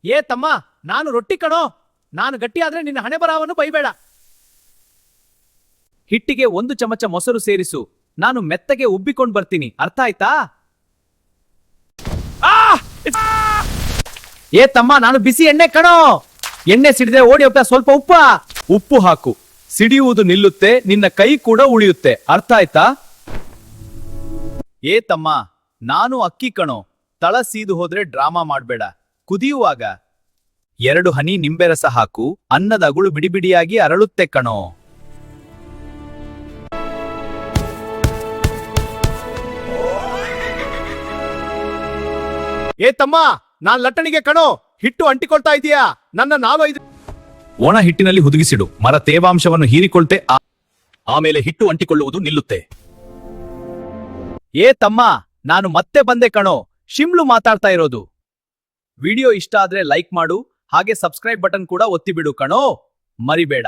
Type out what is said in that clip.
ಏ ತಮ್ಮ, ನಾನು ರೊಟ್ಟಿ ಕಣೋ. ನಾನು ಗಟ್ಟಿಯಾದ್ರೆ ನಿನ್ನ ಹಣೆ ಬರಹವನ್ನು ಬೈಬೇಡ. ಹಿಟ್ಟಿಗೆ 1 ಚಮಚ ಮೊಸರು ಸೇರಿಸು. ನಾನು ಮೆತ್ತಗೆ ಉಬ್ಬಿಕೊಂಡು ಬರ್ತೀನಿ, ಅರ್ಥ ಆಯ್ತಾ? ಏ ತಮ್ಮ, ನಾನು ಬಿಸಿ ಎಣ್ಣೆ ಕಣೋ. ಎಣ್ಣೆ ಸಿಡಿದ್ರೆ ಓಡಿ ಹೋಗ್ತಾ, ಸ್ವಲ್ಪ ಉಪ್ಪು ಹಾಕು. ಸಿಡಿಯುವುದು ನಿಲ್ಲುತ್ತೆ, ನಿನ್ನ ಕೈ ಕೂಡ ಉಳಿಯುತ್ತೆ, ಅರ್ಥ ಆಯ್ತಾ? ಏ ತಮ್ಮ, ನಾನು ಅಕ್ಕಿ ಕಣೋ. ತಳ ಸೀದು ಹೋದ್ರೆ ಡ್ರಾಮಾ ಮಾಡ್ಬೇಡ. ಕುದಿಯುವಾಗ 2 ಹನಿ ನಿಂಬೆ ರಸ ಹಾಕು. ಅನ್ನದ ಅಗುಳು ಬಿಡಿ ಬಿಡಿಯಾಗಿ ಅರಳುತ್ತೆ ಕಣೋ. ಏ ತಮ್ಮ, ನಾನ್ ಲಟ್ಟಣಿಗೆ ಕಣೋ. ಹಿಟ್ಟು ಅಂಟಿಕೊಳ್ತಾ ಇದೀಯಾ? ನನ್ನ 4-5 ಒಣ ಹಿಟ್ಟಿನಲ್ಲಿ ಹುದುಗಿಸಿಡು. ಮರ ತೇವಾಂಶವನ್ನು ಹೀರಿಕೊಳ್ತೆ, ಆಮೇಲೆ ಹಿಟ್ಟು ಅಂಟಿಕೊಳ್ಳುವುದು ನಿಲ್ಲುತ್ತೆ. ಏ ತಮ್ಮ, ನಾನು ಮತ್ತೆ ಬಂದೆ ಕಣೋ. ಶಿಮ್ಲು ಮಾತಾಡ್ತಾ ಇರೋದು. ವಿಡಿಯೋ ಇಷ್ಟ ಆದ್ರೆ ಲೈಕ್ ಮಾಡು, ಹಾಗೆ ಸಬ್ಸ್ಕ್ರೈಬ್ ಬಟನ್ ಕೂಡ ಒತ್ತಿಬಿಡು ಕಣೋ, ಮರಿಬೇಡ.